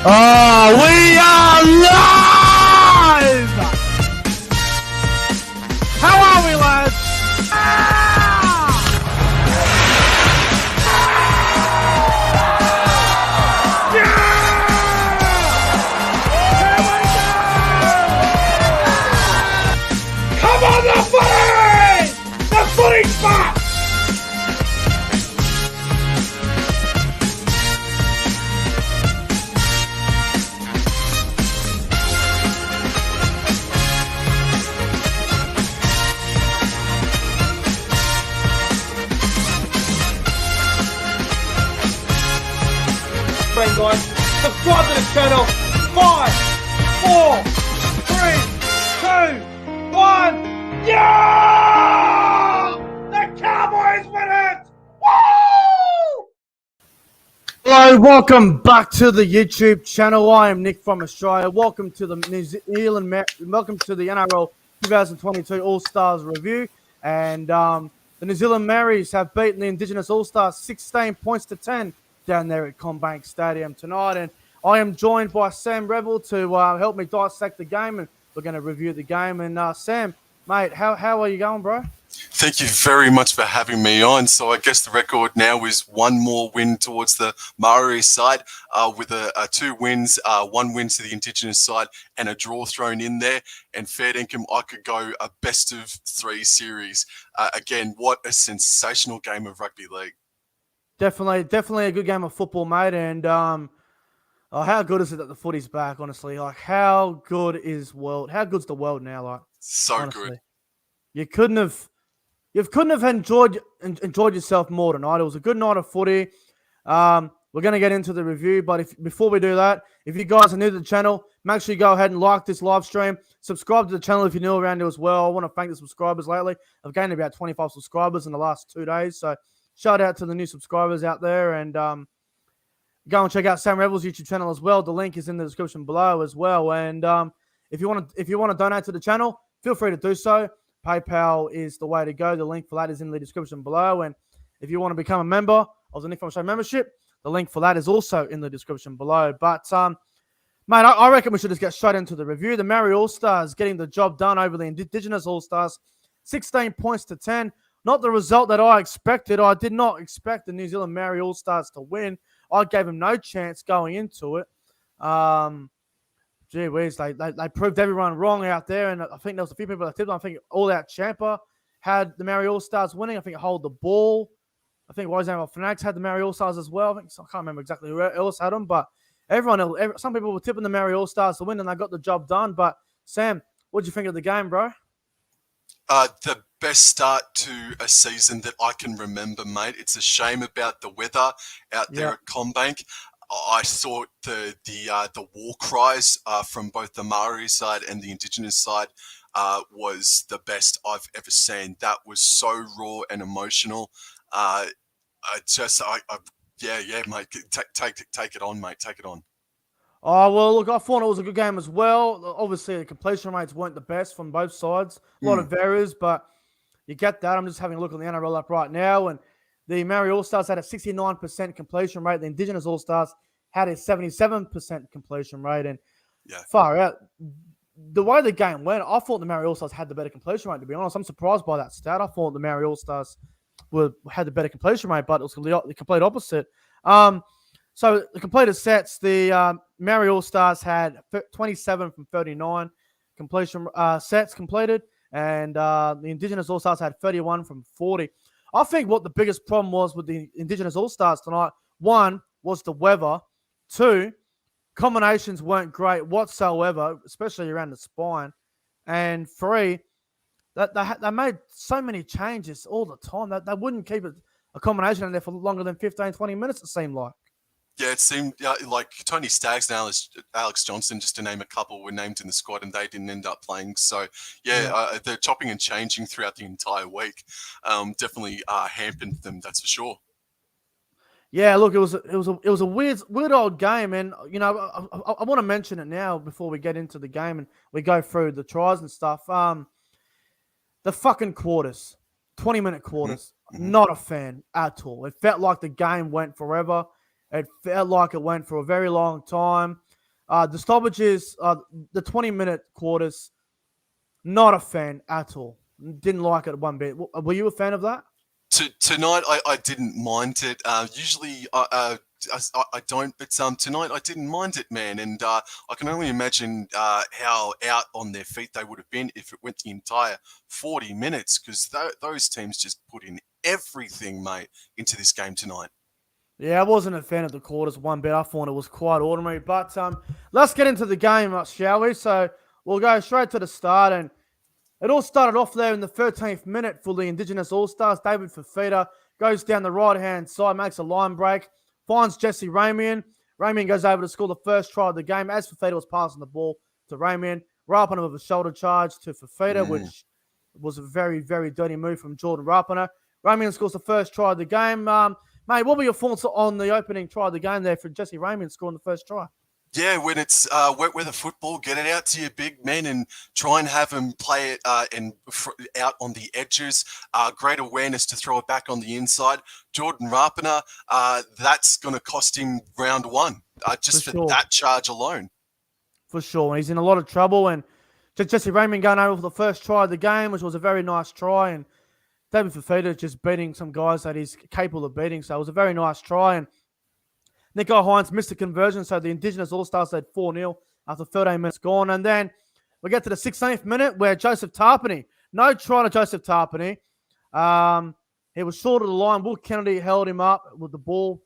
Oh, we are live! How are we, lads? Come on, the footy! The footy spot! Guys, subscribe to the channel. 5, 4, 3, 2, 1. Yeah! The Cowboys win it! Woo! Hello, welcome back to the YouTube channel. I am Nick from Australia. Welcome to the welcome to the NRL 2022 All-Stars review. And the New Zealand Maoris have beaten the Indigenous All-Stars 16 points to 10 down there at CommBank Stadium tonight. And I am joined by Sam Revill to help me dissect the game, and we're going to review the game. And Sam, mate, how are you going, bro? Thank you very much for having me on. So I guess the record now is one more win towards the Maori side with 2 wins, 1 win to the Indigenous side and a draw thrown in there. And fair dinkum, I could go a best of 3 series. Again, what a sensational game of rugby league. Definitely a good game of football, mate. And how good is it that the footy's back? Honestly, like how good's the world now? Like So honestly, good. you couldn't have enjoyed yourself more tonight. It was a good night of footy. We're gonna get into the review, but before we do that, if you guys are new to the channel, make sure you go ahead and like this live stream. Subscribe to the channel if you're new around here as well. I want to thank the subscribers lately. I've gained about 25 subscribers in the last 2 days, so shout out to the new subscribers out there, and go and check out Sam Revill's YouTube channel as well. The link is in the description below as well. And if you want to donate to the channel, feel free to do so. PayPal is the way to go. The link for that is in the description below. And if you want to become a member of the Nick from Show membership, the link for that is also in the description below. But mate, I reckon we should just get straight into the review. The Maori All-Stars getting the job done over the Indigenous All-Stars, 16 points to 10. Not the result that I expected. I did not expect the New Zealand Maori All-Stars to win. I gave them no chance going into it. Gee whiz, they proved everyone wrong out there. And I think there was a few people that tipped. I think All Out Champa had the Maori All-Stars winning. I think Hold the Ball. I think Wise Fanatics had the Maori All-Stars as well. I can't remember exactly who else had them. But some people were tipping the Maori All-Stars to win, and they got the job done. But Sam, what did you think of the game, bro? The best start to a season that I can remember, mate. It's a shame about the weather out there at CommBank. I thought the war cries from both the Maori side and the Indigenous side was the best I've ever seen. That was so raw and emotional. Yeah, mate. Take it on, mate. Take it on. Oh, well, look, I thought it was a good game as well. Obviously, the completion rates weren't the best from both sides. A lot of errors, but you get that. I'm just having a look on the NRL app right now, and the Maori All-Stars had a 69% completion rate. The Indigenous All-Stars had a 77% completion rate, and far out. The way the game went, I thought the Maori All-Stars had the better completion rate, to be honest. I'm surprised by that stat. I thought the Maori All-Stars had the better completion rate, but it was the complete opposite. So the completed sets, the Maori All-Stars had 27 from 39 completion sets completed, and the Indigenous All-Stars had 31 from 40. I think what the biggest problem was with the Indigenous All-Stars tonight, 1, was the weather. 2, combinations weren't great whatsoever, especially around the spine. And 3, that they made so many changes all the time that they wouldn't keep a combination in there for longer than 15, 20 minutes, it seemed like. Yeah, it seemed like Tony Staggs and Alex Johnson, just to name a couple, were named in the squad and they didn't end up playing. So, they're chopping and changing throughout the entire week. Definitely hampered them, that's for sure. Yeah, look, it was a weird old game, and you know, I want to mention it now before we get into the game and we go through the tries and stuff. The fucking quarters, 20-minute quarters, not a fan at all. It felt like the game went forever. It felt like it went for a very long time. The stoppages, the 20-minute quarters, not a fan at all. Didn't like it one bit. Were you a fan of that? Tonight, I didn't mind it. Usually, I don't, but tonight I didn't mind it, man. And I can only imagine how out on their feet they would have been if it went the entire 40 minutes, because those teams just put in everything, mate, into this game tonight. Yeah, I wasn't a fan of the quarters one bit. I thought it was quite ordinary. But let's get into the game, shall we? So we'll go straight to the start. And it all started off there in the 13th minute for the Indigenous All-Stars. David Fafita goes down the right-hand side, makes a line break, finds Jesse Ramian. Ramian goes over to score the first try of the game as Fafita was passing the ball to Ramian. Rapana with a shoulder charge to Fafita, which was a very, very dirty move from Jordan Rapana. Ramian scores the first try of the game. Mate, what were your thoughts on the opening try of the game there for Jesse Ramian scoring the first try? Yeah, when it's wet weather football, get it out to your big men and try and have them play it out on the edges. Great awareness to throw it back on the inside. Jordan Rapana, that's going to cost him round one, just for that charge alone. For sure. And he's in a lot of trouble. And Jesse Ramian going over for the first try of the game, which was a very nice try. And David Fafita just beating some guys that he's capable of beating. So it was a very nice try. And Nico Hines missed the conversion, so the Indigenous All-Stars had 4-0 after 13 minutes gone. And then we get to the 16th minute where Joseph Tarpany, no try to Joseph Tarpany. He was short of the line. Will Kennedy held him up with the ball.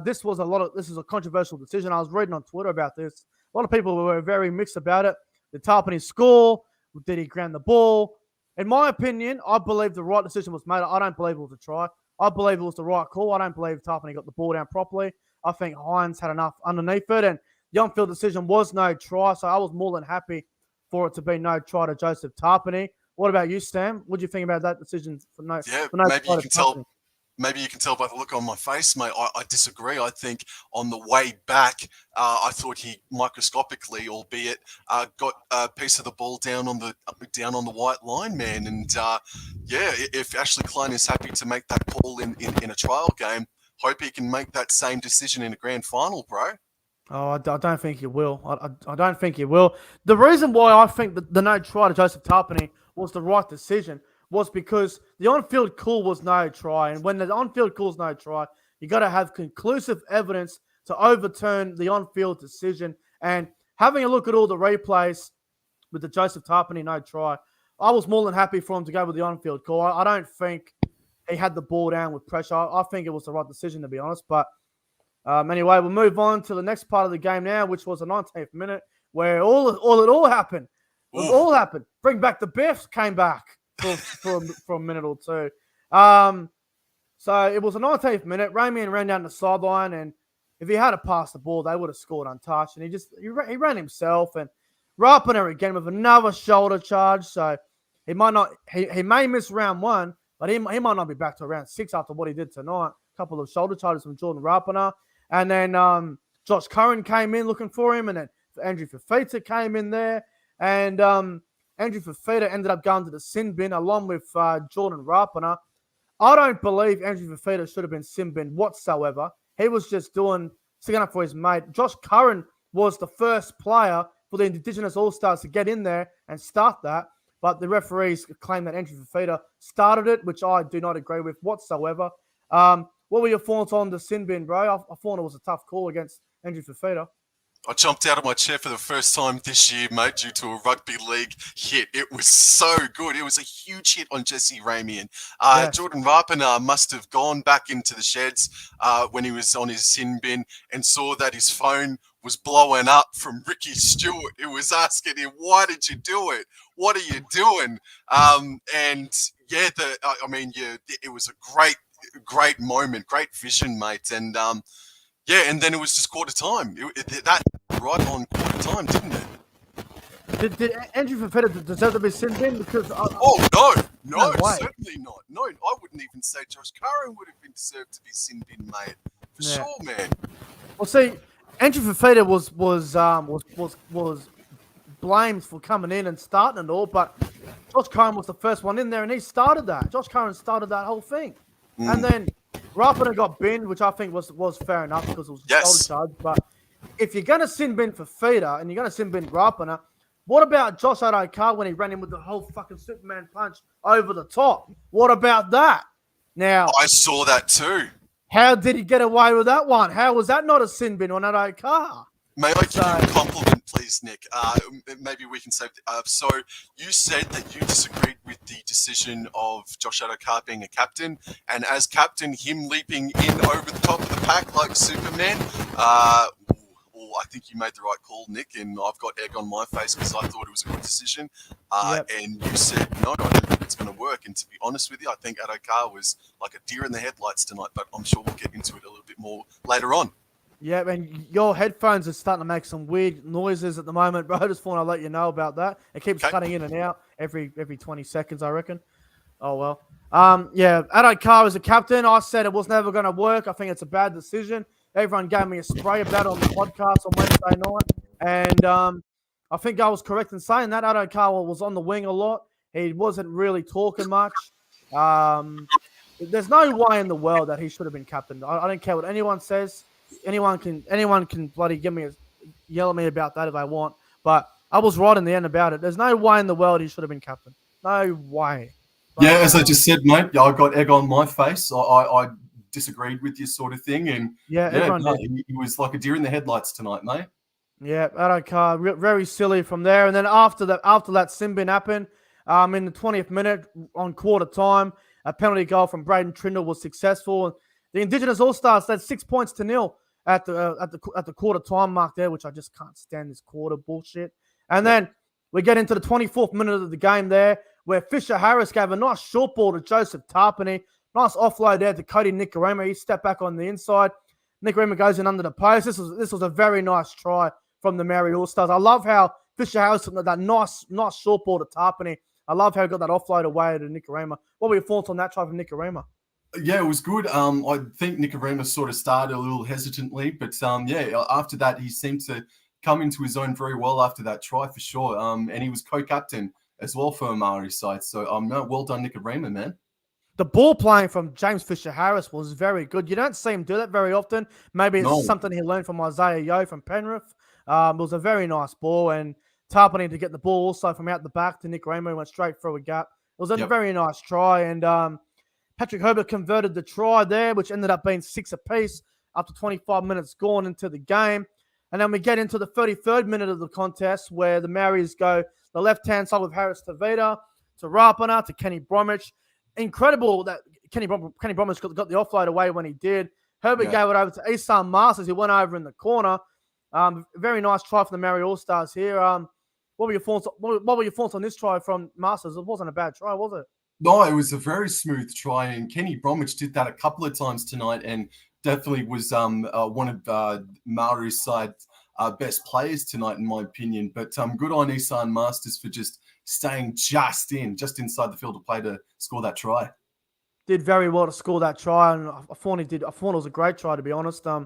This is a controversial decision. I was reading on Twitter about this. A lot of people were very mixed about it. Did Tarpany score? Did he ground the ball? In my opinion, I believe the right decision was made. I don't believe it was a try. I believe it was the right call. I don't believe Tarpany got the ball down properly. I think Hines had enough underneath it, and the on-field decision was no try, so I was more than happy for it to be no try to Joseph Tarpany. What about you, Stam? What do you think about that decision for no? Yeah, for no maybe try you to can tell. Tarpany? Maybe you can tell by the look on my face, mate. I disagree. I think on the way back, I thought he microscopically, albeit, got a piece of the ball down on the white line, man. And if Ashley Klein is happy to make that call in a trial game, hope he can make that same decision in a grand final, bro. Oh, I don't think he will. I don't think he will. The reason why I think the no try to Joseph Tarpany was the right decision was because the on-field call was no try. And when the on-field call is no try, you got to have conclusive evidence to overturn the on-field decision. And having a look at all the replays with the Joseph Tarpany no try, I was more than happy for him to go with the on-field call. I don't think he had the ball down with pressure. I think it was the right decision, to be honest. But anyway, we'll move on to the next part of the game now, which was the 19th minute, where it all happened. It all happened. Bring back the Biffs came back for a minute or two. So it was the 19th minute. Ramian ran down the sideline, and if he had to pass the ball, they would have scored untouched. And he ran himself, and Rapana again with another shoulder charge. So he may miss round one, but he might not be back to round 6 after what he did tonight. A couple of shoulder charges from Jordan Rapana. And then Josh Curran came in looking for him, and then Andrew Fafita came in there. And Andrew Fafita ended up going to the sin bin along with Jordan Rapana. I don't believe Andrew Fafita should have been sin bin whatsoever. He was just sticking up for his mate. Josh Curran was the first player for the Indigenous All-Stars to get in there and start that. But the referees claim that Andrew Fafita started it, which I do not agree with whatsoever. What were your thoughts on the sin bin, bro? I thought it was a tough call against Andrew Fafita. I jumped out of my chair for the first time this year, mate, due to a rugby league hit. It was so good. It was a huge hit on Jesse Ramian. Yes. Jordan Rapana must have gone back into the sheds when he was on his sin bin and saw that his phone was blowing up from Ricky Stewart, who was asking him, "Why did you do it? What are you doing?" It was a great moment, great vision, mate. And and then it was just quarter time. That right on quarter time, didn't it? Did Andrew Fafita deserve to be sin bin? Because no, certainly not. No, I wouldn't even say Josh Curran would have been deserved to be sin bin, mate. For sure, man. Well, see, Andrew Fafita was blamed for coming in and starting and all, but Josh Curran was the first one in there, and he started that. Josh Curran started that whole thing, and then Rapana got binned, which I think was fair enough because it was a shoulder charge. But if you're going to sin bin for Feeder and you're going to sin bin Rapana, what about Josh Adokar when he ran in with the whole fucking Superman punch over the top? What about that? Now, I saw that too. how did he get away with that one? How was that not a sin bin on Adokar? May I give you a compliment, please, Nick? Maybe we can save. So you said that you disagreed with the decision of Josh Adokar being a captain, and as captain, him leaping in over the top of the pack like Superman. I think you made the right call, Nick, and I've got egg on my face because I thought it was a good decision. And you said, no, I don't think it's going to work. And to be honest with you, I think Adokar was like a deer in the headlights tonight, but I'm sure we'll get into it a little bit more later on. Yeah, and your headphones are starting to make some weird noises at the moment, bro. Just want to let you know about that. It keeps cutting in and out every 20 seconds, I reckon. Oh, well. Adokar is a captain. I said it was never going to work. I think it's a bad decision. Everyone gave me a spray about it on the podcast on Wednesday night. And I think I was correct in saying that. Adokar was on the wing a lot. He wasn't really talking much. There's no way in the world that he should have been captain. I don't care what anyone says. Anyone can bloody yell at me about that if they want. But I was right in the end about it. There's no way in the world he should have been captain. No way. But, as I just said, mate, I got egg on my face. I disagreed with you sort of thing. And everyone did. He was like a deer in the headlights tonight, mate. Yeah, Adokar, very silly from there. And then after that sin bin happened, in the 20th minute on quarter time, a penalty goal from Braden Trindle was successful. The Indigenous All-Stars led 6-0 at the quarter time mark there, which I just can't stand this quarter bullshit. And then we get into the 24th minute of the game there, where Fisher Harris gave a nice short ball to Joseph Tarpany. Nice offload there to Cody Nicarima. He stepped back on the inside. Nicarima goes in under the post. This was a very nice try from the Maori All-Stars. I love how Fisher Harris took that nice short ball to Tarpany. I love how he got that offload away to Nicarima. What were your thoughts on that try from Nicarima? Yeah, it was good. I think Nicarima sort of started a little hesitantly, but after that, he seemed to come into his own very well after that try for sure. And he was co-captain as well for a Maori side. So, well done, Nicarima, man. The ball playing from James Fisher-Harris was very good. You don't see him do that very often. Maybe it's something he learned from Isaiah Yeo from Penrith. It was a very nice ball, and Tarpany to get the ball also from out the back to Nicarima, went straight through a gap. It was a very nice try, and Patrick Herbert converted the try there, which ended up being 6 apiece after 25 minutes gone into the game. And then we get into the 33rd minute of the contest where the Maoris go the left-hand side with Harris Tavita to Rapana to Kenny Bromwich. Incredible that Kenny Bromwich got the offload away when he did. Herbert gave it over to Isan Masters, who went over in the corner. Very nice try from the Maori All-Stars here. What were your thoughts? What were your thoughts on this try from Masters? It wasn't a bad try, was it? No, it was a very smooth try, and Kenny Bromwich did that a couple of times tonight, and definitely was one of Maori's side's best players tonight, in my opinion. But good on Isan Masters for just staying just inside the field of play to score that try. Did very well to score that try, and I thought he did. I thought it was a great try, to be honest. I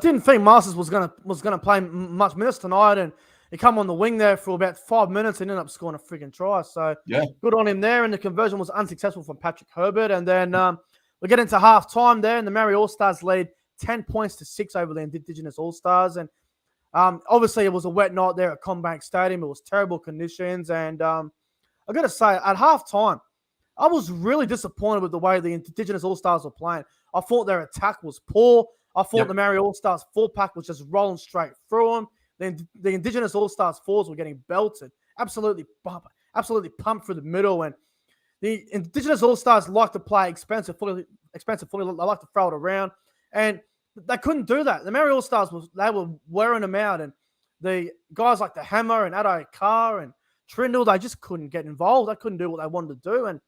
didn't think Masters was gonna play much minutes tonight, and he come on the wing there for about 5 minutes and ended up scoring a freaking try. So good on him there. And the conversion was unsuccessful from Patrick Herbert. And then we get into half time there, and the Maori All-Stars lead 10-6 over the Indigenous All-Stars. And obviously it was a wet night there at Combank Stadium. It was terrible conditions. And I got to say, at half time, I was really disappointed with the way the Indigenous All-Stars were playing. I thought their attack was poor. I thought the Maori All-Stars full-pack was just rolling straight through them. The Indigenous All-Stars fours were getting belted, absolutely pumped through the middle. And the Indigenous All-Stars like to play expensive footy. They like to throw it around. And they couldn't do that. The Maori All-Stars, they were wearing them out. And the guys like the Hammer and Adokar and Trindle, they just couldn't get involved. They couldn't do what they wanted to do. And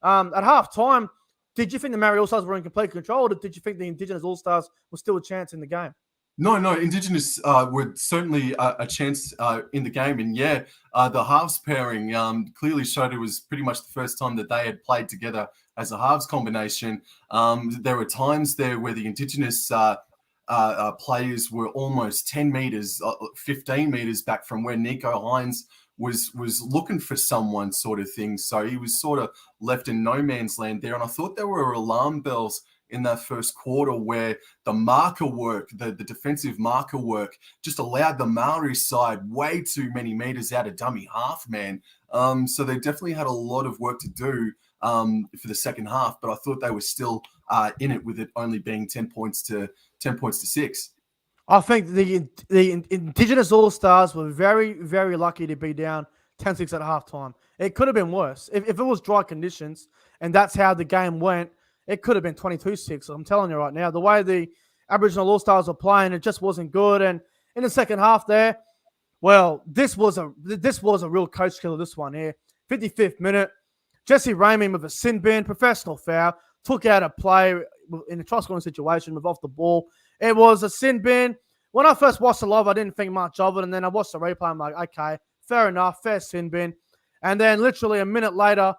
at half-time, did you think the Maori All-Stars were in complete control, or did you think the Indigenous All-Stars were still a chance in the game? No, Indigenous were certainly a chance in the game. And the halves pairing clearly showed it was pretty much the first time that they had played together as a halves combination. There were times there where the Indigenous players were almost 10 meters, 15 meters back from where Nico Hines was looking for someone, sort of thing. So he was sort of left in no man's land there. And I thought there were alarm bells in that first quarter where the marker work, the defensive marker work, just allowed the Maori side way too many meters out of dummy half, man. So they definitely had a lot of work to do for the second half, but I thought they were still in it with it only being 10 points to 6. I think the Indigenous All-Stars were very, very lucky to be down 10-6 at halftime. It could have been worse. If it was dry conditions and that's how the game went, it could have been 22-6. I'm telling you right now, the way the Aboriginal All-Stars were playing, it just wasn't good. And in the second half there, well, this was a real coach killer, this one here. 55th minute, Jesse Ramey with a sin bin, professional foul, took out a play in a try-scoring situation with off the ball. It was a sin bin. When I first watched the live, I didn't think much of it. And then I watched the replay. I'm like, okay, fair enough, fair sin bin. And then literally a minute later,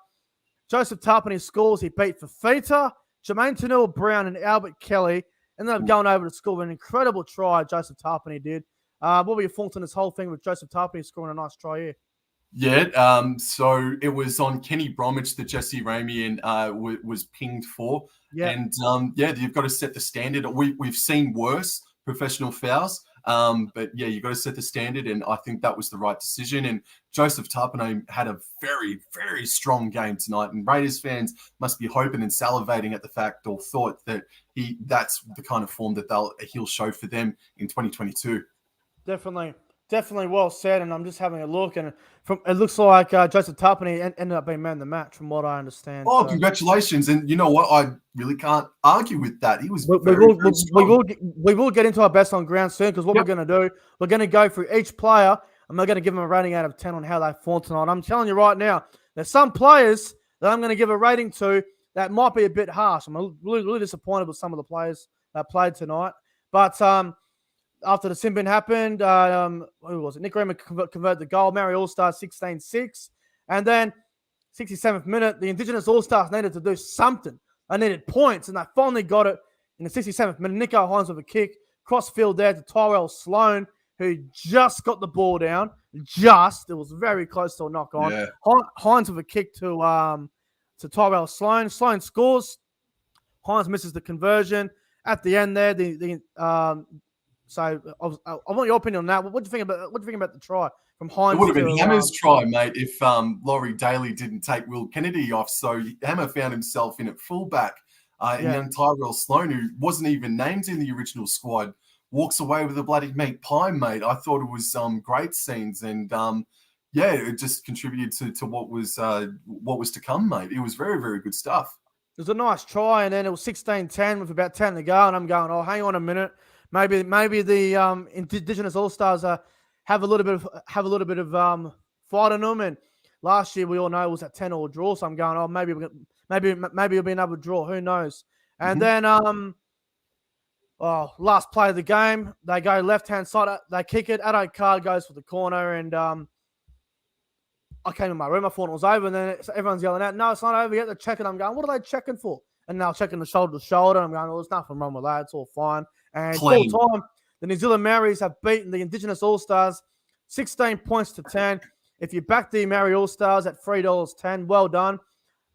Joseph Tarpany scores. He beat Fafita, Jermaine Tanua-Brown, and Albert Kelly. Ended up going over to score with an incredible try Joseph Tarpany did. What were your thoughts on this whole thing with Joseph Tarpany scoring a nice try here? Yeah, so it was on Kenny Bromwich that Jesse Ramey was pinged for. Yeah. And, you've got to set the standard. We've seen worse professional fouls, but, yeah, you've got to set the standard, and I think that was the right decision. And Joseph Tarpany had a very, very strong game tonight, and Raiders fans must be hoping and salivating at the fact or thought that that's the kind of form that he'll show for them in 2022. Definitely well said, and I'm just having a look, and it looks like Joseph Tarpany ended up being man of the match, from what I understand. Oh, congratulations! And you know what? I really can't argue with that. He was we will get into our best on ground soon, because what we're going to do, we're going to go through each player, and we're going to give them a rating out of 10 on how they fought tonight. I'm telling you right now, there's some players that I'm going to give a rating to that might be a bit harsh. I'm really disappointed with some of the players that played tonight, but after the sin bin happened, who was it? Nick Remus converted the goal. Maori All-Stars 16-6. And then 67th minute, the Indigenous All-Stars needed to do something. They needed points, and they finally got it in the 67th minute. Nico Hines with a kick. Cross-field there to Tyrell Sloan, who just got the ball down. It was very close to a knock-on. Yeah. Hines with a kick to Tyrell Sloan. Sloan scores. Hines misses the conversion. At the end there, so I want your opinion on that. What do you think about the try from Hines? It would have been Hammer's try, mate, if Laurie Daly didn't take Will Kennedy off. So Hammer found himself in at fullback, and young Tyrell Sloan, who wasn't even named in the original squad, walks away with a bloody meat pie, mate. I thought it was great scenes, and it just contributed to what was to come, mate. It was very, very good stuff. It was a nice try, and then it was 16-10 with about 10 to go, and I'm going, oh, hang on a minute. Maybe the Indigenous All-Stars have a little bit of fight in them. And last year we all know it was a 10-all draw. So I'm going, oh, maybe it'll be another draw. Who knows? And then last play of the game, they go left-hand side. They kick it. Addo Carr goes for the corner, and I came in my room. I thought it was over, and then everyone's yelling out, "No, it's not over yet." They're checking. I'm going, "What are they checking for?" And now checking the shoulder to shoulder. I'm going, "Well, there's nothing wrong with that. It's all fine." And full time, the New Zealand Maoris have beaten the Indigenous All-Stars 16 points to 10. If you back the Maori All-Stars at $3.10, well done.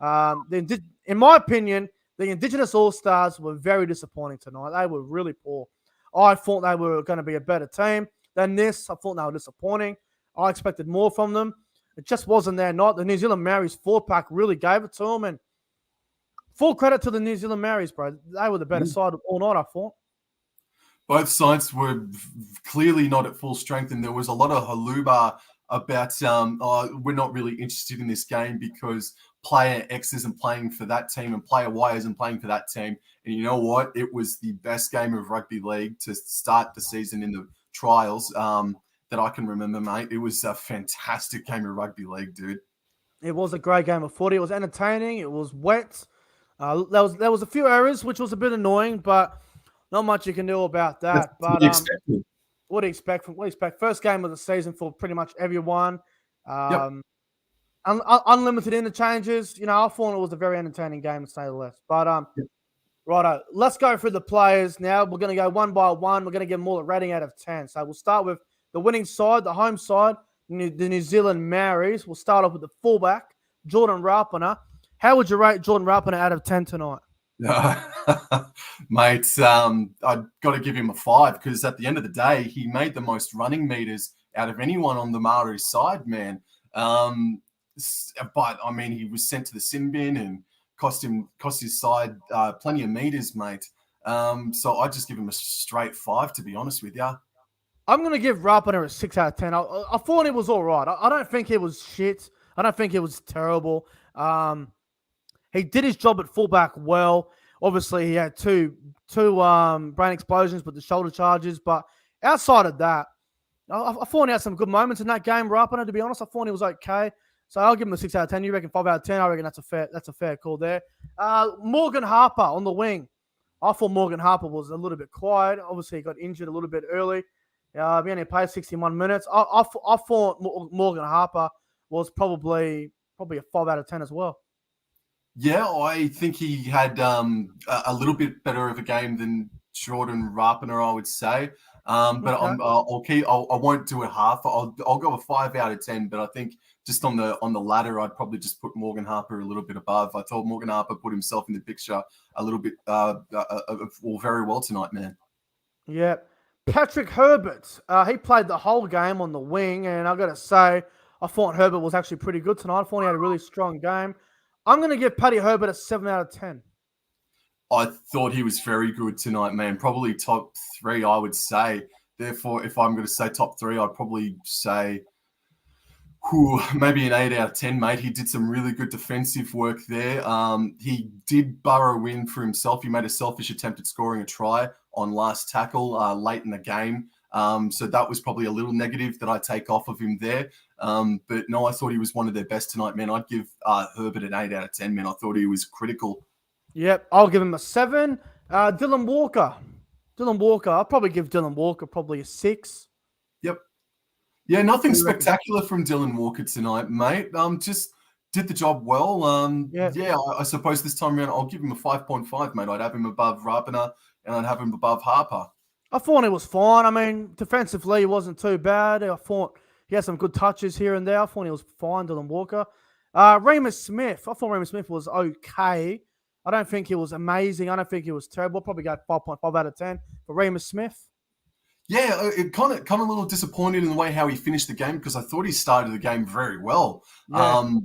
In my opinion, the Indigenous All-Stars were very disappointing tonight. They were really poor. I thought they were going to be a better team than this. I thought they were disappointing. I expected more from them. It just wasn't their night. The New Zealand Maoris 4-pack really gave it to them. And full credit to the New Zealand Maoris, bro. They were the better side all night, I thought. Both sides were clearly not at full strength, and there was a lot of haluba about we're not really interested in this game because player X isn't playing for that team and player Y isn't playing for that team. And you know what? It was the best game of rugby league to start the season in the trials that I can remember, mate. It was a fantastic game of rugby league, dude. It was a great game of footy. It was entertaining. It was wet. There was a few errors, which was a bit annoying, but not much you can do about that. But what do you expect? First game of the season for pretty much everyone. Unlimited interchanges. You know, I thought it was a very entertaining game, to say the least. But righto, let's go through the players now. We're going to go one by one. We're going to give them all a rating out of 10. So we'll start with the winning side, the home side, the New Zealand Maoris. We'll start off with the fullback, Jordan Rapana. How would you rate Jordan Rapana out of 10 tonight? Mate, I've got to give him a 5 because at the end of the day, he made the most running meters out of anyone on the Maori side, man. But I mean, he was sent to the sin bin and cost his side plenty of meters, mate. So I just give him a straight 5, to be honest with you. I'm going to give Rapiner a 6 out of 10. I thought it was all right. I don't think it was shit. I don't think it was terrible. He did his job at fullback well. Obviously, he had two brain explosions with the shoulder charges. But outside of that, I thought he had some good moments in that game, Rapiner, to be honest. I thought he was okay. So I'll give him a 6 out of 10. You reckon 5 out of 10? I reckon that's a fair call there. Morgan Harper on the wing. I thought Morgan Harper was a little bit quiet. Obviously, he got injured a little bit early. He only played 61 minutes. I thought Morgan Harper was probably a 5 out of 10 as well. Yeah, I think he had a little bit better of a game than Jordan Rapiner, I would say. But Okay. I won't do a half. I'll go a 5 out of 10. But I think just on the ladder, I'd probably just put Morgan Harper a little bit above. I told Morgan Harper put himself in the picture a little bit, very well tonight, man. Yeah. Patrick Herbert, he played the whole game on the wing, and I've got to say, I thought Herbert was actually pretty good tonight. I thought he had a really strong game. I'm going to give Paddy Herbert a 7 out of 10. I thought he was very good tonight, man. Probably top 3, I would say. Therefore, if I'm going to say top 3, I'd probably say maybe an 8 out of 10, mate. He did some really good defensive work there. He did burrow in for himself. He made a selfish attempt at scoring a try on last tackle late in the game. So that was probably a little negative that I take off of him there. But no, I thought he was one of their best tonight, man. I'd give Herbert an 8 out of 10, man. I thought he was critical. Yep, I'll give him a 7. Dylan Walker, I'll probably give Dylan Walker probably a 6. Yep. Yeah, nothing spectacular from Dylan Walker tonight, mate. Just did the job well. I suppose this time around I'll give him a 5.5, mate. I'd have him above Rapiner and I'd have him above Harper. I thought it was fine. I mean, defensively, it wasn't too bad. I thought he had some good touches here and there. I thought he was fine, Dylan Walker. Remus Smith, I thought Remus Smith was okay. I don't think he was amazing. I don't think he was terrible. I'll probably go 5.5 out of 10 for Remus Smith. Yeah, it kind of a little disappointed in the way how he finished the game because I thought he started the game very well. Yeah.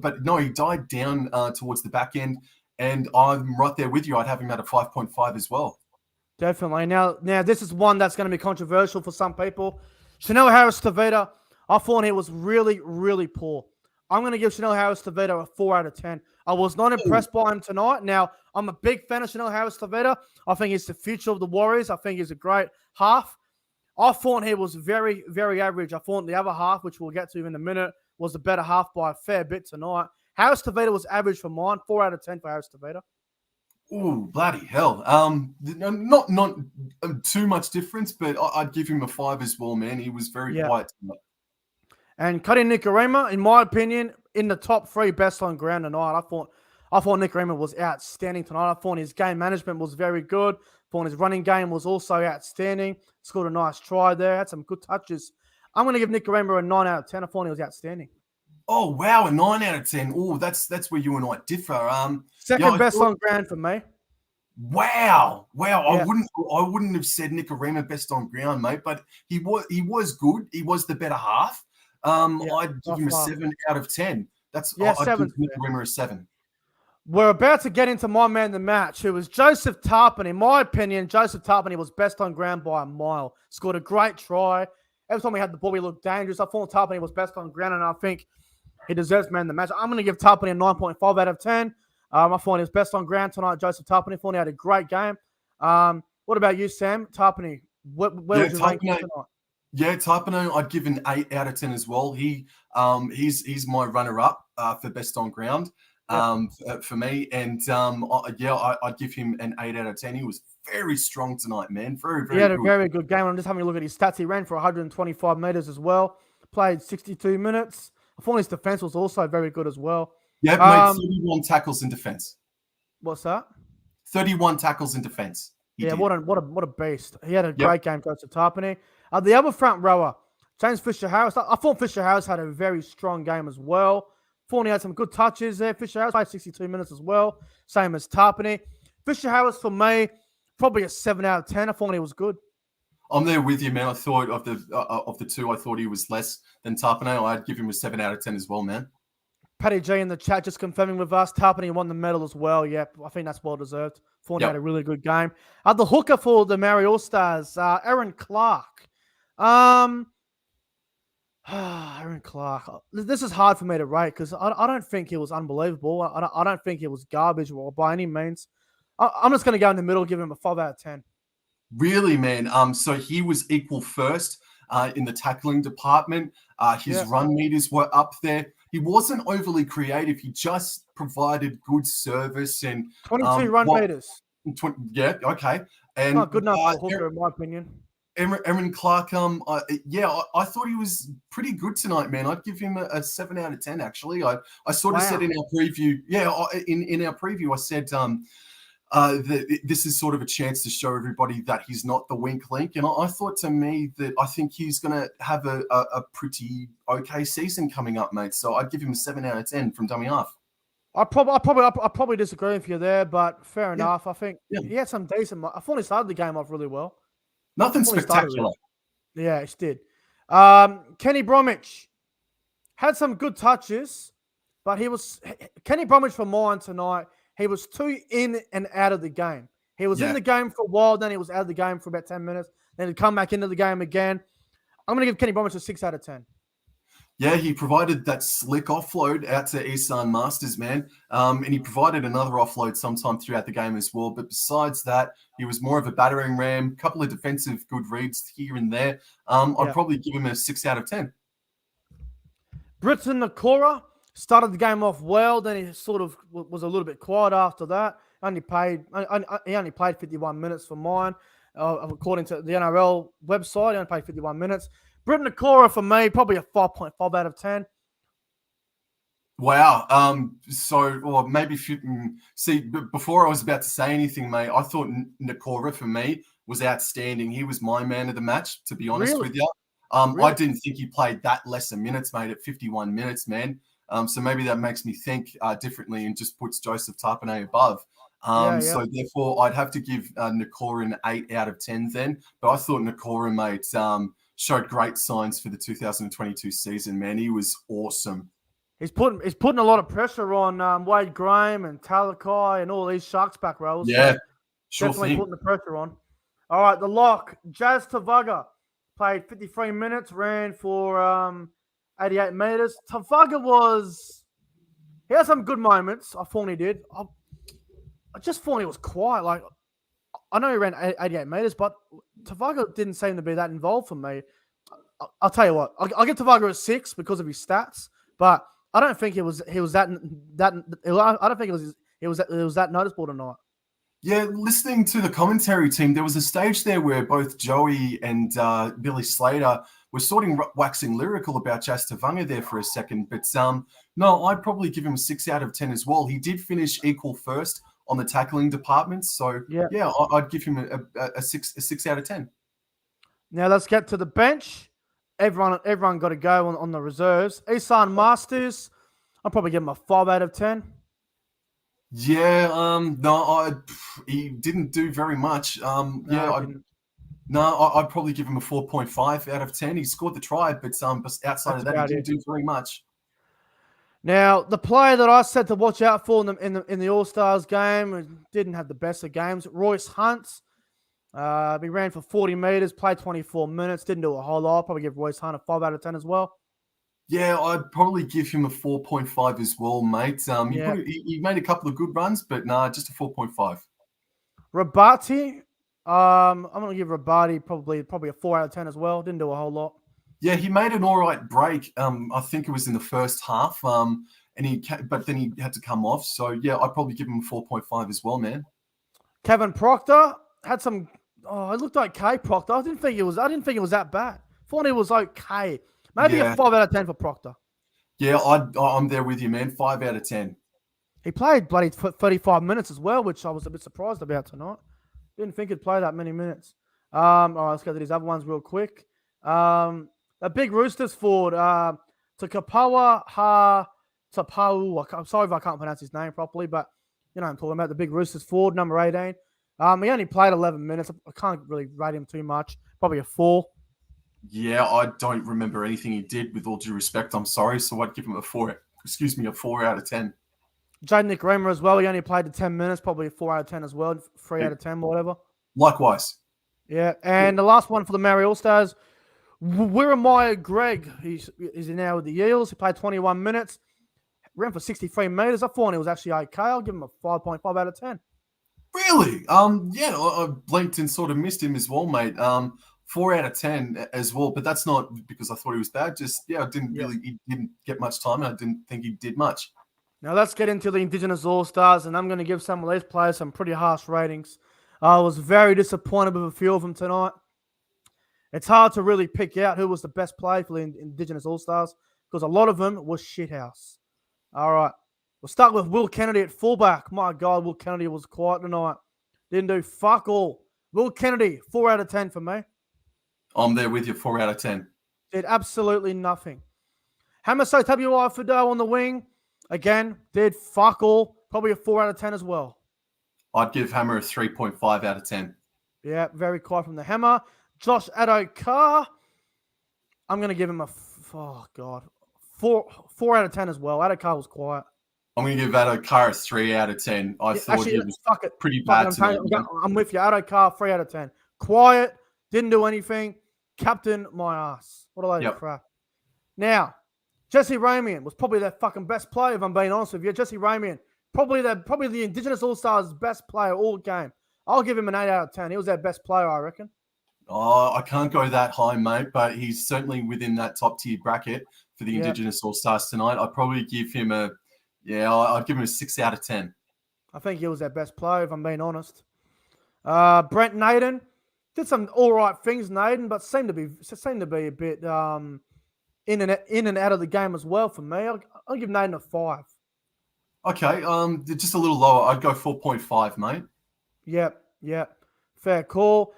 But no, he died down towards the back end, and I'm right there with you. I'd have him at a 5.5 as well. Definitely. Now, this is one that's going to be controversial for some people. Chanel Harris-Tavita, I thought he was really, really poor. I'm going to give Chanel Harris-Tavita a 4 out of 10. I was not impressed by him tonight. Now, I'm a big fan of Chanel Harris-Tavita. I think he's the future of the Warriors. I think he's a great half. I thought he was very, very average. I thought the other half, which we'll get to in a minute, was a better half by a fair bit tonight. Harris-Tavita was average for mine. 4 out of 10 for Harris-Tavita. Oh, bloody hell. Not too much difference, but I'd give him a 5 as well, man. He was very quiet tonight. And Cuddy Nikorima, in my opinion, in the top 3 best on ground tonight. I thought Nikorima was outstanding tonight. I thought his game management was very good. I thought his running game was also outstanding. Scored a nice try there. Had some good touches. I'm going to give Nikorima a 9 out of 10. I thought he was outstanding. Oh, wow, a 9 out of 10. Oh, that's where you and I differ. Second best on ground for me. Wow. Yeah. I wouldn't have said Nikorima best on ground, mate, but he was good. He was the better half. I'd give him a 7 out of 10. I'd give Nikorima a 7. We're about to get into my man of the match, who was Joseph Tarpon. In my opinion, Joseph Tarpon was best on ground by a mile. Scored a great try. Every time we had the ball, he looked dangerous. I thought Tarpon was best on ground, and I think he deserves man of the match. I'm going to give Tarpon a 9.5 out of 10. I thought he was best on ground tonight, Joseph Tarpon. I thought he had a great game. What about you, Sam? Tarpon, where would you rank him tonight? Yeah, Tarpon, I'd give an 8 out of 10 as well. He's my runner-up for best on ground for me. And I'd give him an 8 out of 10. He was very strong tonight, man. Very, very good. He had a very good game. I'm just having a look at his stats. He ran for 125 meters as well. Played 62 minutes. I thought his defense was also very good as well. Yeah, made 31 tackles in defense. What's that? 31 tackles in defense. What a beast. He had a great game, Joseph Tarpon. The other front rower, James Fisher-Harris. I thought Fisher-Harris had a very strong game as well. Forney had some good touches there. Fisher Harris played 62 minutes as well, same as Tarpany. Fisher Harris, for me, probably a 7 out of 10. I thought he was good. I'm there with you, man. I thought of the two, I thought he was less than Tarpany. I'd give him a 7 out of 10 as well, man. Paddy G in the chat just confirming with us. Tarpany won the medal as well. Yep, I think that's well deserved. Forney had a really good game. The hooker for the Maori All-Stars, Erin Clark. Erin Clark. This is hard for me to rate because I don't think it was unbelievable. I don't think it was garbage or by any means. I'm just going to go in the middle, give him a 5 out of 10. Really, man. So he was equal first in the tackling department. His run meters were up there. He wasn't overly creative. He just provided good service and 22 run meters. Okay. And not good enough for a hooker, in my opinion. Erin Clark, I thought he was pretty good tonight, man. I'd give him a 7 out of 10, actually. I sort of said in our preview, in our preview, I said that this is sort of a chance to show everybody that he's not the weak link. And I thought to me that I think he's going to have a pretty okay season coming up, mate. So I'd give him a 7 out of 10 from dummy half. I probably disagree with you there, but fair enough. I think he had some decent. I thought he started the game off really well. Nothing spectacular. Yeah, he did. Kenny Bromwich had some good touches, but Kenny Bromwich for mine tonight. He was too in and out of the game. He was in the game for a while, then he was out of the game for about 10 minutes. Then he'd come back into the game again. I'm going to give Kenny Bromwich a 6 out of 10. Yeah, he provided that slick offload out to Isan Masters, man. And he provided another offload sometime throughout the game as well. But besides that, he was more of a battering ram, a couple of defensive good reads here and there. I'd probably give him a 6 out of 10. Britton Nakora started the game off well. Then he sort of was a little bit quiet after that. He only played 51 minutes for mine. According to the NRL website, he only played 51 minutes. Britton Nakora, for me, probably a 5.5 out of 10. Wow. Before I was about to say anything, mate, I thought Nakora, for me, was outstanding. He was my man of the match, to be honest with you. I didn't think he played that lesser minutes, mate, at 51 minutes, man. So maybe that makes me think differently and just puts Joseph Tarpany above. So therefore, I'd have to give Nakora an 8 out of 10 then. But I thought Nakora, mate, showed great signs for the 2022 season, man. He was awesome. He's putting a lot of pressure on Wade Graham and Talakai and all these Sharks back rows. Yeah, so sure definitely thing. putting the pressure on. All right, the lock. Jazz Tavaga played 53 minutes, ran for 88 meters. Tavaga he had some good moments. I thought he did. I just thought he was quiet. Like, I know he ran 88 meters, but Tavaga didn't seem to be that involved for me. I'll tell you what, I'll give Tavaga a 6 because of his stats, but I don't think he was that. I don't think it was that noticeable tonight. Yeah, listening to the commentary team, there was a stage there where both Joey and Billy Slater were sort of waxing lyrical about Jas Tavanga there for a second. But no, I'd probably give him a 6 out of 10 as well. He did finish equal first on the tackling department. So, I'd give him a 6 out of 10. Now, let's get to the bench. Everyone got to go on the reserves. Isan Masters, I'll probably give him a 5 out of 10. Yeah, he didn't do very much. I'd probably give him a 4.5 out of 10. He scored the try, but outside of that, he didn't do very much. Now, the player that I said to watch out for in the All-Stars game didn't have the best of games. Royce Hunts. He ran for 40 meters, played 24 minutes, didn't do a whole lot. I'll probably give Royce Hunt a 5 out of 10 as well. Yeah, I'd probably give him a 4.5 as well, mate. He made a couple of good runs, but just a 4.5. Rabati, I'm going to give Rabati probably a 4 out of 10 as well. Didn't do a whole lot. Yeah, he made an all right break. I think it was in the first half, but then he had to come off. So, yeah, I'd probably give him a 4.5 as well, man. Kevin Proctor had some. Oh, it looked okay, Proctor. I didn't think it was that bad. Thought it was okay. Maybe a 5 out of 10 for Proctor. Yeah, I'm there with you, man. 5 out of 10. He played bloody 35 minutes as well, which I was a bit surprised about tonight. Didn't think he'd play that many minutes. All right, let's go to these other ones real quick. A big Roosters forward to Kapawa I'm sorry if I can't pronounce his name properly, but you know I'm talking about, the big Roosters forward, number 18. He only played 11 minutes. I can't really rate him too much. Probably a 4. Yeah, I don't remember anything he did, with all due respect. I'm sorry. So I'd give him a 4 out of 10. Jaden Nicarima as well. He only played the 10 minutes. Probably a 4 out of 10 as well. 3 out of 10, whatever. Likewise. Yeah. And the last one for the Maori All-Stars, Wiramiah Greg. He's now with the Eels. He played 21 minutes. Ran for 63 metres. I thought he was actually okay. I'll give him a 5.5 out of 10. Really? Yeah, I blinked and sort of missed him as well, mate. 4 out of 10 as well, but that's not because I thought he was bad. Just, he didn't get much time, and I didn't think he did much. Now let's get into the Indigenous All-Stars, and I'm going to give some of these players some pretty harsh ratings. I was very disappointed with a few of them tonight. It's hard to really pick out who was the best player for the Indigenous All-Stars because a lot of them was shithouse. All right. We'll start with Will Kennedy at fullback. My God, Will Kennedy was quiet tonight. Didn't do fuck all. Will Kennedy, 4 out of 10 for me. I'm there with you, 4 out of 10. Did absolutely nothing. Hamaso W.I. Fido on the wing. Again, did fuck all. Probably a 4 out of 10 as well. I'd give Hammer a 3.5 out of 10. Yeah, very quiet from the Hammer. Josh Addo-Carr. I'm going to give him a 4 out of 10 as well. Addo-Carr was quiet. I'm going to give Addo-Carr a 3 out of 10. I thought he was pretty bad tonight. I'm with you. Addo-Carr, 3 out of 10. Quiet. Didn't do anything. Captain my ass. What a load of crap. Now, Jesse Ramian was probably their fucking best player, if I'm being honest with you. Jesse Ramian, probably the Indigenous All-Stars best player all game. I'll give him an 8 out of 10. He was their best player, I reckon. Oh, I can't go that high, mate, but he's certainly within that top-tier bracket for the Indigenous All-Stars tonight. I'd probably give him I'd give him a 6 out of 10. I think he was their best player, if I'm being honest. Brent Naden did some all right things, Naden, but seemed to be a bit in and out of the game as well for me. I'll give Naden a 5. Okay, just a little lower. I'd go 4.5, mate. Yep. Fair call.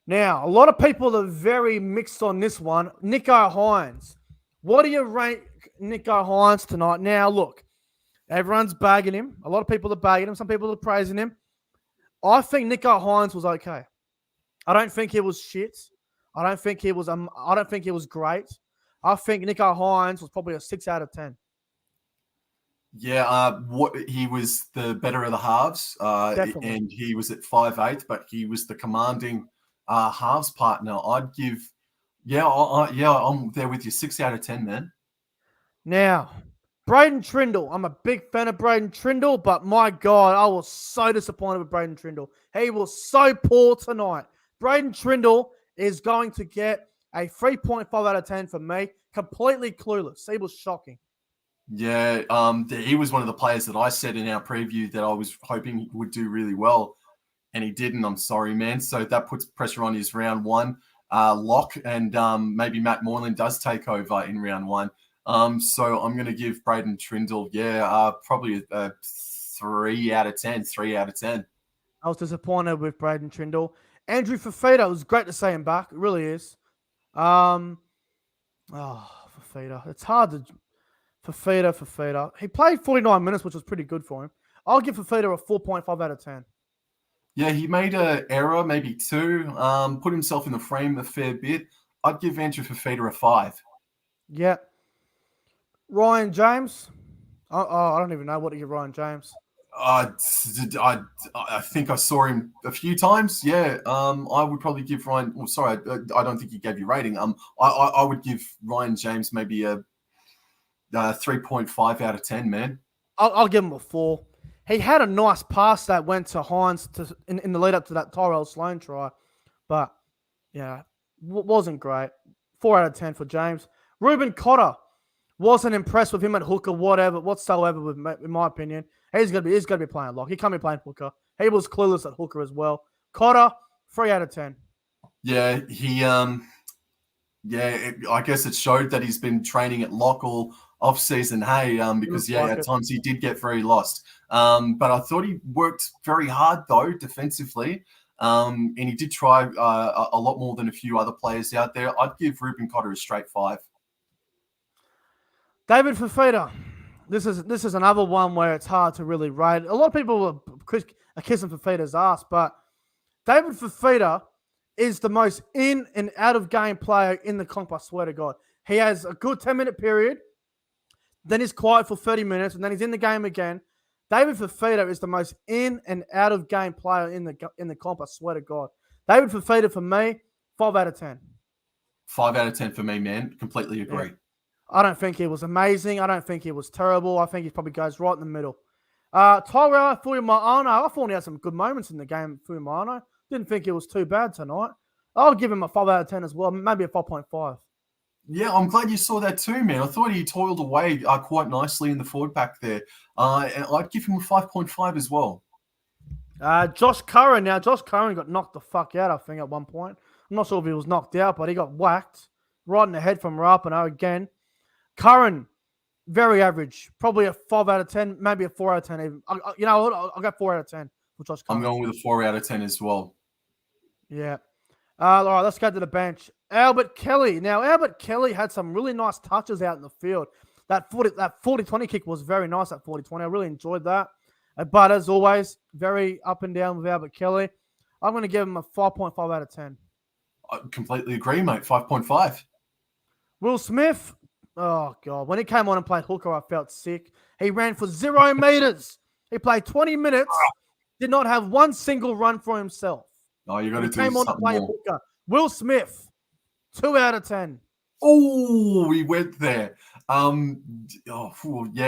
Now, a lot of people are very mixed on this one. Nico Hines. What do you rate Nico Hines tonight? Now, look, everyone's bagging him. A lot of people are bagging him. Some people are praising him. I think Nico Hines was okay. I don't think he was shit. I don't think he was great. I think Nico Hines was probably a 6 out of 10. Yeah, he was the better of the halves, and he was at 5'8", but he was the commanding halves partner. I'd give, I'm there with you, 6 out of 10, man. Now, Braden Trindle. I'm a big fan of Braden Trindle, but my God, I was so disappointed with Braden Trindle. He was so poor tonight. Braden Trindle is going to get a 3.5 out of 10 for me. Completely clueless. He was shocking. Yeah, he was one of the players that I said in our preview that I was hoping he would do really well, and he didn't. I'm sorry, man. So that puts pressure on his round one lock, and maybe Matt Moreland does take over in round one. So I'm going to give Braden Trindle, probably a 3 out of 10. 3 out of 10. I was disappointed with Braden Trindle. Andrew Fafita, it was great to see him back. It really is. Fafita. It's hard to... Fafita. He played 49 minutes, which was pretty good for him. I'll give Fafita a 4.5 out of 10. Yeah, he made an error, maybe 2. Put himself in the frame a fair bit. I'd give Andrew Fafita a 5. Yeah. Ryan James. I don't even know what to give Ryan James. I think I saw him a few times. Yeah. I would probably give Ryan. Well, sorry, I don't think he gave you rating. I would give Ryan James maybe a 3.5 out of 10, man. I'll give him a 4. He had a nice pass that went to Hines in the lead up to that Tyrell Sloan try, but wasn't great. 4 out of 10 for James. Ruben Cotter, wasn't impressed with him at hooker, whatsoever. In my opinion, he's gonna be playing lock. He can't be playing hooker. He was clueless at hooker as well. Cotter, 3 out of 10. Yeah, I guess it showed that he's been training at lock all off season. Hey, because at times he did get very lost. But I thought he worked very hard though defensively, and he did try a lot more than a few other players out there. I'd give Ruben Cotter a straight 5. David Fafita. This is another one where it's hard to really rate. A lot of people are kissing Fafita's ass, but David Fafita is the most in and out of game player in the comp, I swear to God. He has a good 10-minute period, then he's quiet for 30 minutes, and then he's in the game again. David Fafita is the most in and out of game player in the comp, I swear to God. David Fafita, for me, 5 out of 10. 5 out of 10 for me, man. Completely agree. Yeah. I don't think he was amazing. I don't think he was terrible. I think he probably goes right in the middle. Tyrell Sloan, I thought he had some good moments in the game. Sloan, didn't think he was too bad tonight. I'll give him a 5 out of 10 as well, maybe a 5.5. Yeah, I'm glad you saw that too, man. I thought he toiled away quite nicely in the forward pack there. And I'd give him a 5.5 as well. Josh Curran. Now, Josh Curran got knocked the fuck out, I think, at one point. I'm not sure if he was knocked out, but he got whacked right in the head from Rapinoe again. Curran, very average. Probably a 5 out of 10, maybe a 4 out of 10 even. I'll go 4 out of 10 for Josh Curran. I'm going with a 4 out of 10 as well. Yeah. All right, let's go to the bench. Albert Kelly. Now, Albert Kelly had some really nice touches out in the field. That 40-20 kick was very nice at 40-20. I really enjoyed that. But as always, very up and down with Albert Kelly. I'm going to give him a 5.5 out of 10. I completely agree, mate. 5.5. Will Smith. Oh, God. When he came on and played hooker, I felt sick. He ran for 0 meters. He played 20 minutes. Did not have one single run for himself. Oh, you got to do came on to something play more. hooker. Will Smith. 2 out of 10. Oh, we went there. Yeah,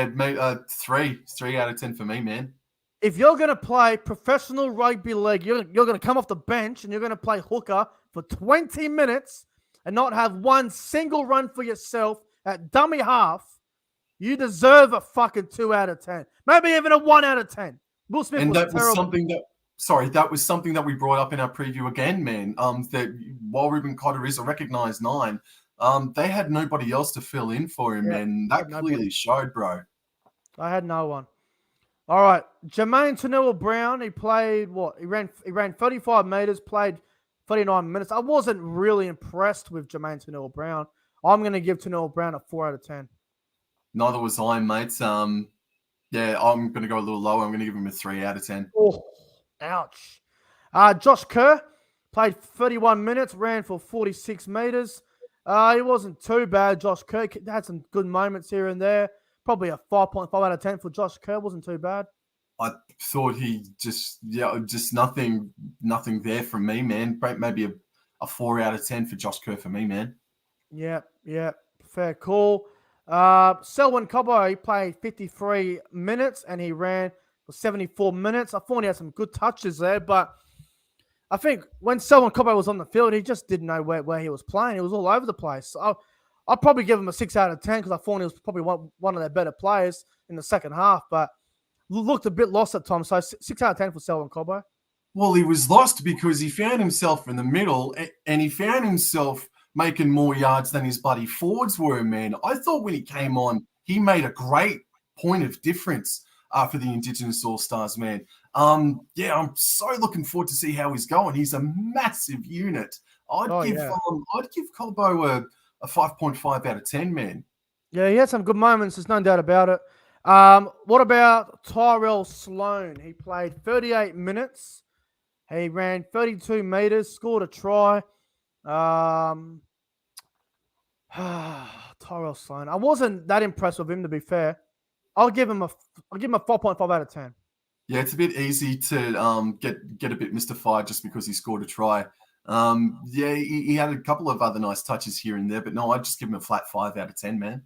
mate. 3 out of 10 for me, man. If you're going to play professional rugby league, you're going to come off the bench and you're going to play hooker for 20 minutes and not have one single run for yourself at dummy half, you deserve a fucking 2 out of 10. Maybe even a 1 out of 10. Will Smith And was that terrible. that was something that we brought up in our preview again, man. That while Ruben Cotter is a recognised 9, they had nobody else to fill in for him, and that clearly showed, bro. I had no one. All right, Jermaine Tanua-Brown, he played what? He ran 35 meters, played 39 minutes. I wasn't really impressed with Jermaine Tanua-Brown. I'm going to give Tanua-Brown a 4 out of 10. Neither was I, mate. Yeah, I'm going to go a little lower. I'm going to give him a 3 out of 10. Oh, ouch. Josh Kerr played 31 minutes, ran for 46 meters. He wasn't too bad. Josh Kerr had some good moments here and there. Probably a 5.5 out of 10 for Josh Kerr. Wasn't too bad. I thought he just nothing there from me, man. Maybe a 4 out of 10 for Josh Kerr for me, man. Yeah. Fair call. Selwyn Cobbo, he played 53 minutes and he ran for 74 minutes. I thought he had some good touches there, but I think when Selwyn Cobbo was on the field, he just didn't know where he was playing. He was all over the place. So I'd probably give him a 6 out of 10 because I thought he was probably one of their better players in the second half, but looked a bit lost at times. So 6 out of 10 for Selwyn Cobbo. Well, he was lost because he found himself in the middle and he found himself making more yards than his bloody forwards were, man. I thought when he came on, he made a great point of difference for the Indigenous All-Stars, man. Yeah, I'm so looking forward to see how he's going. He's a massive unit. I'd give Cobbo a 5.5 out of 10, man. Yeah, he had some good moments. There's no doubt about it. What about Tyrell Sloan? He played 38 minutes. He ran 32 meters, scored a try. Tyrell Sloan. I wasn't that impressed with him, to be fair. I'll give him a 4.5 out of 10. Yeah, it's a bit easy to get a bit mystified just because he scored a try. Yeah, he had a couple of other nice touches here and there, but no, I'd just give him a flat 5 out of 10, man.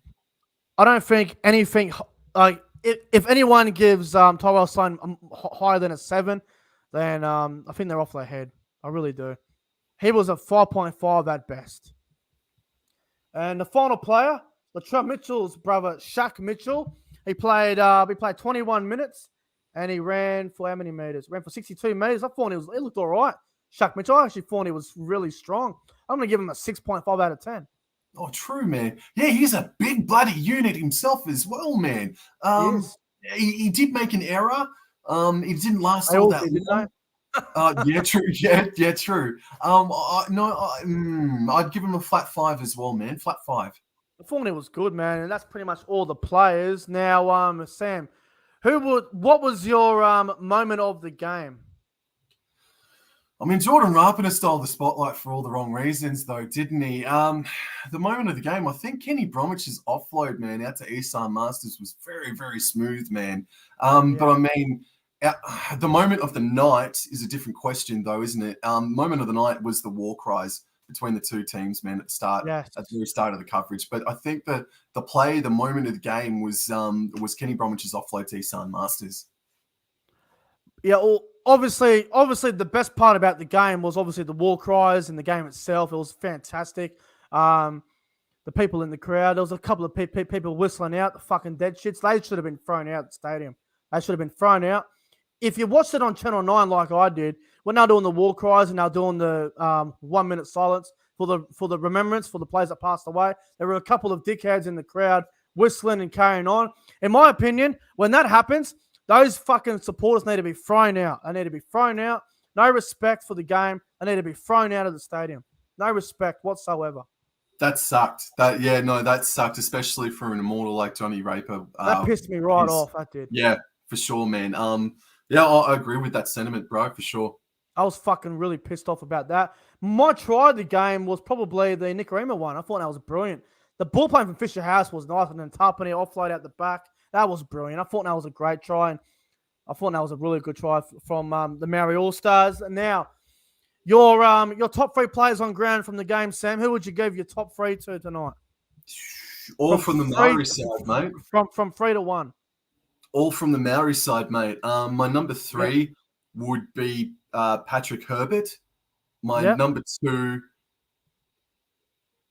I don't think anything like if anyone gives Tyrell Sloan higher than a 7, then I think they're off their head. I really do. He was a 5.5 at best. And the final player, Latrell Mitchell's brother, Shaq Mitchell. He played 21 minutes and he ran for how many meters? Ran for 62 meters. I thought it looked all right. Shaq Mitchell, I actually thought he was really strong. I'm going to give him a 6.5 out of 10. Oh, true, man. Yeah, he's a big bloody unit himself as well, man. He did make an error. It didn't last all that long. Yeah, true. Yeah, true. I'd give him a flat 5 as well, man. Flat 5. I thought it was good, man, and that's pretty much all the players. Now, Sam, what was your moment of the game? I mean, Jordan Rapiner stole the spotlight for all the wrong reasons, though, didn't he? The moment of the game, I think Kenny Bromwich's offload, man, out to Isan Masters was very, very smooth, man. But I mean, the moment of the night is a different question, though, isn't it? Moment of the night was the war cries between the two teams, man, at the very start of the coverage. But I think that the moment of the game was Kenny Bromwich's offload to Isan Masters. Yeah, well, obviously, the best part about the game was obviously the war cries and the game itself. It was fantastic. The people in the crowd, there was a couple of people whistling out, the fucking dead shits. They should have been thrown out of the stadium. They should have been thrown out. If you watched it on Channel 9 like I did, when they were doing the war cries and they were doing the 1 minute silence for the remembrance for the players that passed away, there were a couple of dickheads in the crowd whistling and carrying on. In my opinion, when that happens, those fucking supporters need to be thrown out. They need to be thrown out. No respect for the game. They need to be thrown out of the stadium. No respect whatsoever. That sucked. That sucked, especially for an immortal like Johnny Raper. That pissed me right off. That did. Yeah, for sure, man. I agree with that sentiment, bro, for sure. I was fucking really pissed off about that. My try of the game was probably the Nicarima one. I thought that was brilliant. The ball playing from Fisher House was nice, and then Tarpany offload out the back. That was brilliant. I thought that was a great try, and I thought that was a really good try from the Maori All-Stars. And now, your top three players on ground from the game, Sam, who would you give your top three to tonight? All from the Maori side, mate. From 3 to 1. All from the Maori side, mate. My number 3 would be Patrick Herbert. My number 2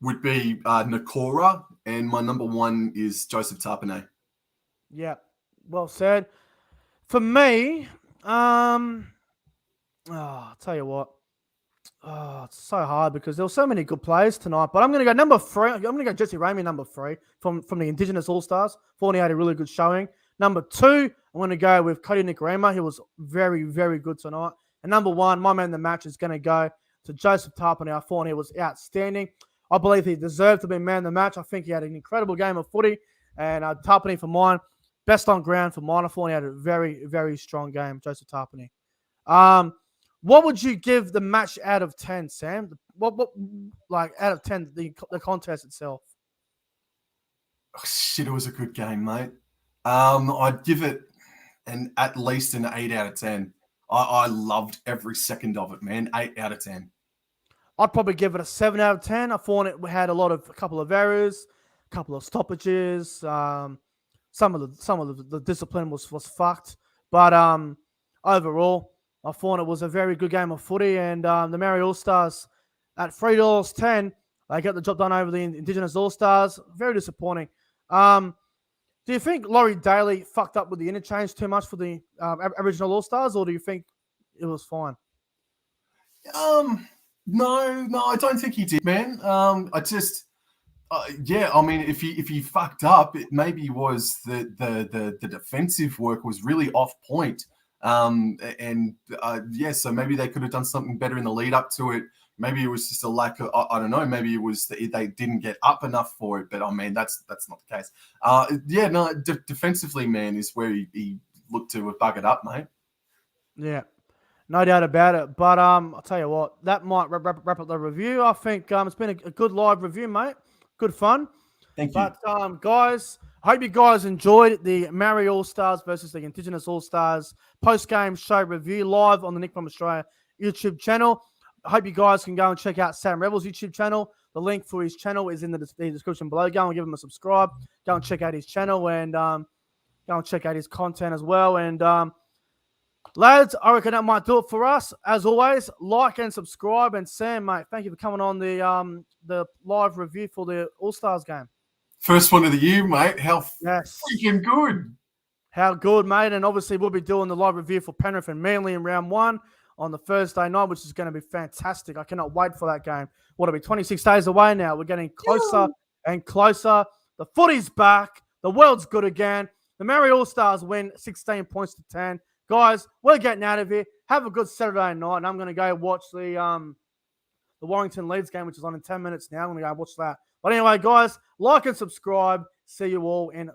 would be Nakora, and my number 1 is Joseph Tapane. Yeah, well said. For me, I'll tell you what. It's so hard because there were so many good players tonight. But I'm going to go number 3. I'm going to go Jesse Ramey, number 3, from the Indigenous All-Stars. Thought he had a really good showing. Number 2, I'm going to go with Cody Nicarima. He was very, very good tonight. And number 1, my man in the match is going to go to Joseph Tarpany. I thought he was outstanding. I believe he deserved to be man of the match. I think he had an incredible game of footy. And Tarpany for mine. Best on ground for mine. I thought he had a very, very strong game, Joseph Tarpany. What would you give the match out of 10, Sam? What out of 10, the contest itself? Oh, shit, it was a good game, mate. I'd give it at least an 8 out of 10. I loved every second of it, man. 8 out of 10. I'd probably give it a 7 out of 10. I thought it had a couple of errors, a couple of stoppages. Some of the discipline was fucked, but overall, I thought it was a very good game of footy. And the Maori All Stars at $3.10, they get the job done over the Indigenous All Stars. Very disappointing. Do you think Laurie Daly fucked up with the interchange too much for the Aboriginal All Stars, or do you think it was fine? No, I don't think he did, man. I just. I mean, if he fucked up, it maybe was the defensive work was really off point. So maybe they could have done something better in the lead up to it. Maybe it was just a lack of, I don't know, maybe it was that they didn't get up enough for it. But I mean, that's not the case. Defensively, man, is where he looked to have buggered up, mate. Yeah. No doubt about it. But I'll tell you what, that might wrap up the review. I think it's been a good live review, mate. Good fun. Thank you. But guys, I hope you guys enjoyed the Maori All-Stars versus the Indigenous All-Stars post-game show review live on the Nick from Australia YouTube channel. I hope you guys can go and check out Sam Rebel's YouTube channel. The link for his channel is in the description below. Go and give him a subscribe. Go and check out his channel and go and check out his content as well. And lads, I reckon that might do it for us. As always, like and subscribe. And Sam, mate, thank you for coming on the live review for the All-Stars game. First one of the year, mate. How freaking good. How good, mate. And obviously, we'll be doing the live review for Penrith and Manly in round 1 on the Thursday night, which is going to be fantastic. I cannot wait for that game. What'll be 26 days away now. We're getting closer and closer. The footy's back. The world's good again. The Maori All-Stars win 16 points to 10. Guys, we're getting out of here. Have a good Saturday night, and I'm going to go watch the Warrington Leeds game, which is on in 10 minutes now. I'm going to go watch that. But anyway, guys, like and subscribe. See you all in